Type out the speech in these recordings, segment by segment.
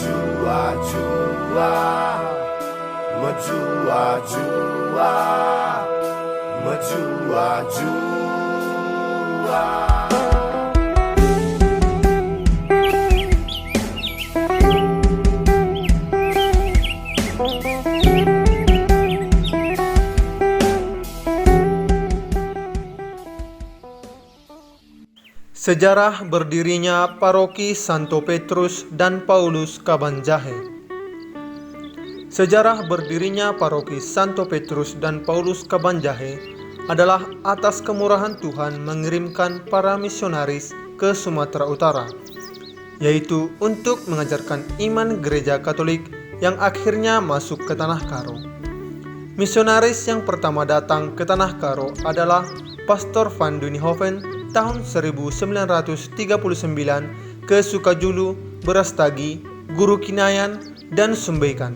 Menjua-jua, menjua-jua, menjua-jua. Sejarah berdirinya Paroki Santo Petrus dan Paulus Kabanjahe. Sejarah berdirinya Paroki Santo Petrus dan Paulus Kabanjahe adalah atas kemurahan Tuhan mengirimkan para misionaris ke Sumatera Utara, yaitu untuk mengajarkan iman gereja Katolik yang akhirnya masuk ke Tanah Karo. Misionaris yang pertama datang ke Tanah Karo adalah Pastor Van Duynhoven tahun 1939 ke Sukajulu, Berastagi, Guru Kinayan, dan Sumbaikan.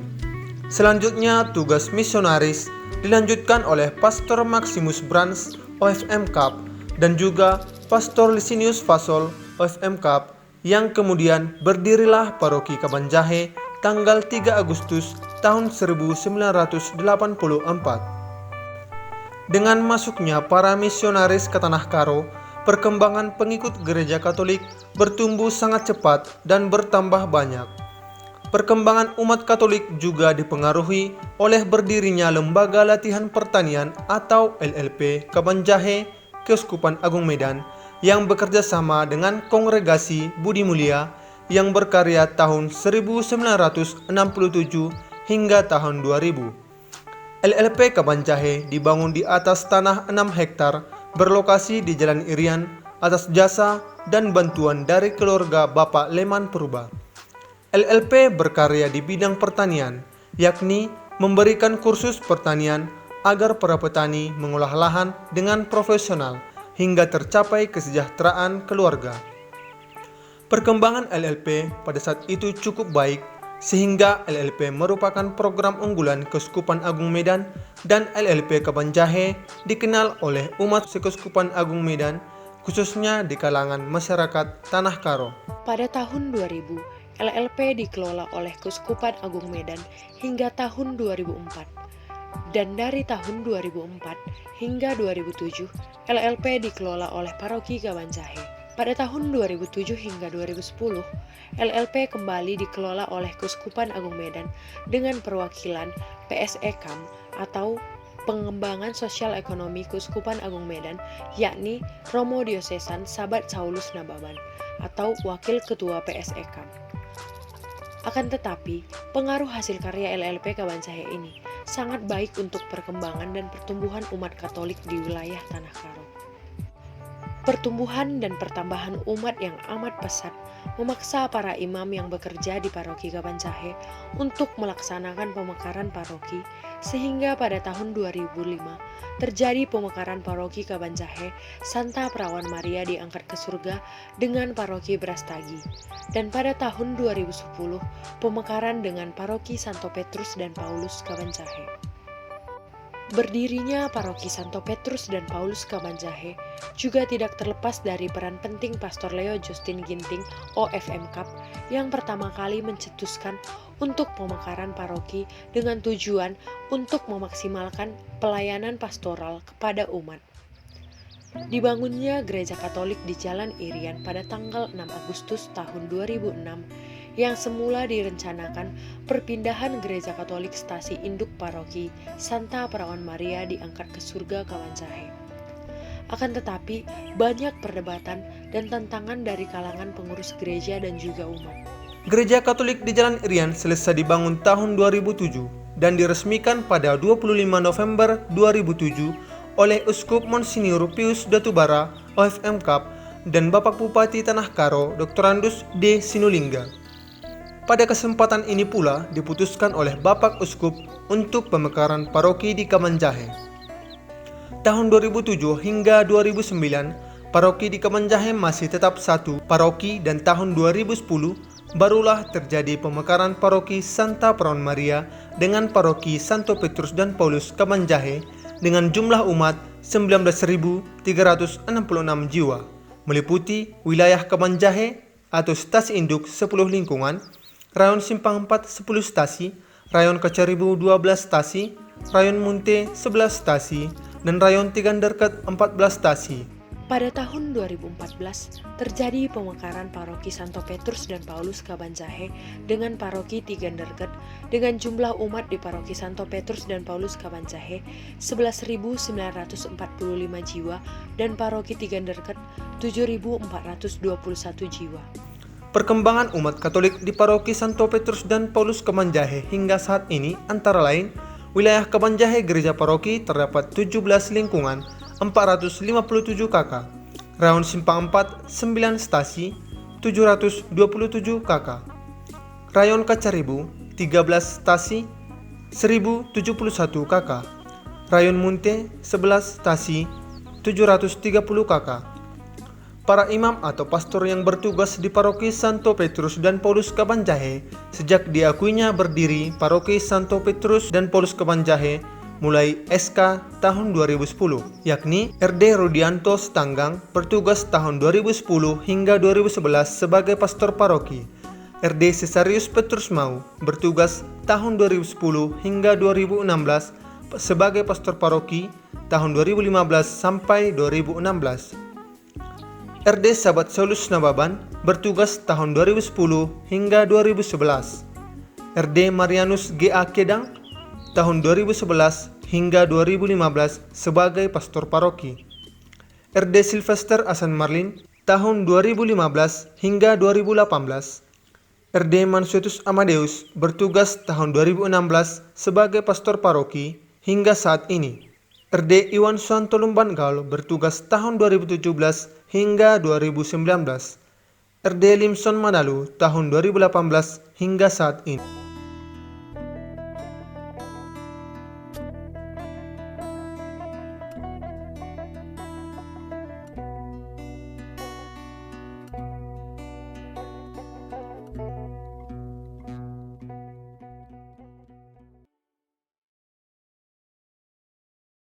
Selanjutnya tugas misionaris dilanjutkan oleh Pastor Maximus Brands OFM Cup dan juga Pastor Licinius Fasol OFM Cup, yang kemudian berdirilah Paroki Kabanjahe tanggal 3 Agustus tahun 1984. Dengan masuknya para misionaris ke Tanah Karo, perkembangan pengikut gereja Katolik bertumbuh sangat cepat dan bertambah banyak. Perkembangan umat Katolik juga dipengaruhi oleh berdirinya Lembaga Latihan Pertanian atau LLP Kabanjahe Keuskupan Agung Medan yang bekerja sama dengan Kongregasi Budi Mulia yang berkarya tahun 1967 hingga tahun 2000. LLP Kabanjahe dibangun di atas tanah 6 hektar berlokasi di Jalan Irian atas jasa dan bantuan dari keluarga Bapak Leman Purba. LLP berkarya di bidang pertanian, yakni memberikan kursus pertanian agar para petani mengolah lahan dengan profesional hingga tercapai kesejahteraan keluarga. Perkembangan LLP pada saat itu cukup baik, sehingga LLP merupakan program unggulan Keuskupan Agung Medan, dan LLP Kabanjahe dikenal oleh umat Keuskupan Agung Medan, khususnya di kalangan masyarakat Tanah Karo. Pada tahun 2000, LLP dikelola oleh Keuskupan Agung Medan hingga tahun 2004. Dan dari tahun 2004 hingga 2007, LLP dikelola oleh Paroki Kabanjahe. Pada tahun 2007 hingga 2010, LLP kembali dikelola oleh Keuskupan Agung Medan dengan perwakilan PSEKAM atau Pengembangan Sosial Ekonomi Keuskupan Agung Medan, yakni Romo Diosesan Sabat Saulus Nababan atau Wakil Ketua PSEKAM. Akan tetapi, pengaruh hasil karya LLP Kabanjahe ini sangat baik untuk perkembangan dan pertumbuhan umat Katolik di wilayah Tanah Karo. Pertumbuhan dan pertambahan umat yang amat pesat memaksa para imam yang bekerja di Paroki Kabanjahe untuk melaksanakan pemekaran paroki, sehingga pada tahun 2005 terjadi pemekaran Paroki Kabanjahe Santa Perawan Maria diangkat ke surga dengan Paroki Berastagi, dan pada tahun 2010 pemekaran dengan Paroki Santo Petrus dan Paulus Kabanjahe. Berdirinya Paroki Santo Petrus dan Paulus Kabanjahe juga tidak terlepas dari peran penting Pastor Leo Justin Ginting OFM Cup yang pertama kali mencetuskan untuk pemekaran paroki dengan tujuan untuk memaksimalkan pelayanan pastoral kepada umat. Dibangunnya Gereja Katolik di Jalan Irian pada tanggal 6 Agustus tahun 2006 yang semula direncanakan perpindahan Gereja Katolik Stasi Induk Paroki Santa Perawan Maria diangkat ke surga Kabanjahe. Akan tetapi, banyak perdebatan dan tantangan dari kalangan pengurus gereja dan juga umat. Gereja Katolik di Jalan Irian selesai dibangun tahun 2007 dan diresmikan pada 25 November 2007 oleh Uskup Monsinyur Pius Datubara OFM Cup dan Bapak Bupati Tanah Karo Dr. Andus D. Sinulinga. Pada kesempatan ini pula diputuskan oleh Bapak Uskup untuk pemekaran paroki di Kabanjahe. Tahun 2007 hingga 2009, paroki di Kabanjahe masih tetap satu paroki, dan tahun 2010 barulah terjadi pemekaran paroki Santa Perawan Maria dengan paroki Santo Petrus dan Paulus Kabanjahe dengan jumlah umat 19.366 jiwa, meliputi wilayah Kabanjahe atau stasi induk 10 lingkungan, Rayon Simpang 4 10 stasi, Rayon Kacaribu 12 stasi, Rayon Munte 11 stasi, dan Rayon Tiganderket 14 stasi. Pada tahun 2014, terjadi pemekaran paroki Santo Petrus dan Paulus Kabanjahe dengan paroki Tiganderket dengan jumlah umat di paroki Santo Petrus dan Paulus Kabanjahe 11.945 jiwa dan paroki Tiganderket 7.421 jiwa. Perkembangan umat Katolik di paroki Santo Petrus dan Paulus Kabanjahe hingga saat ini antara lain, wilayah Kabanjahe Gereja Paroki terdapat 17 lingkungan, 457 KK, Rayon Simpang 4 9 stasi, 727 KK, Rayon Kacaribu 13 stasi, 1071 KK, Rayon Munte 11 stasi, 730 KK. Para imam atau pastor yang bertugas di paroki Santo Petrus dan Paulus Kabanjahe sejak diakuinya berdiri paroki Santo Petrus dan Paulus Kabanjahe mulai SK tahun 2010, yakni RD Rudianto Stanggang bertugas tahun 2010 hingga 2011 sebagai pastor paroki, RD Cesarius Petrus Mau bertugas tahun 2010 hingga 2016 sebagai pastor paroki tahun 2015 sampai 2016. RD Sabat Saulus Nababan bertugas tahun 2010 hingga 2011. RD Marianus G.A. Kedang tahun 2011 hingga 2015 sebagai pastor paroki. RD Sylvester Asan Marlin tahun 2015 hingga 2018. RD Mansuetus Amadeus bertugas tahun 2016 sebagai pastor paroki hingga saat ini. RD Iwan Suwanto Lumban-Gaul bertugas tahun 2017 hingga 2019. RD Limson Manalu tahun 2018 hingga saat ini.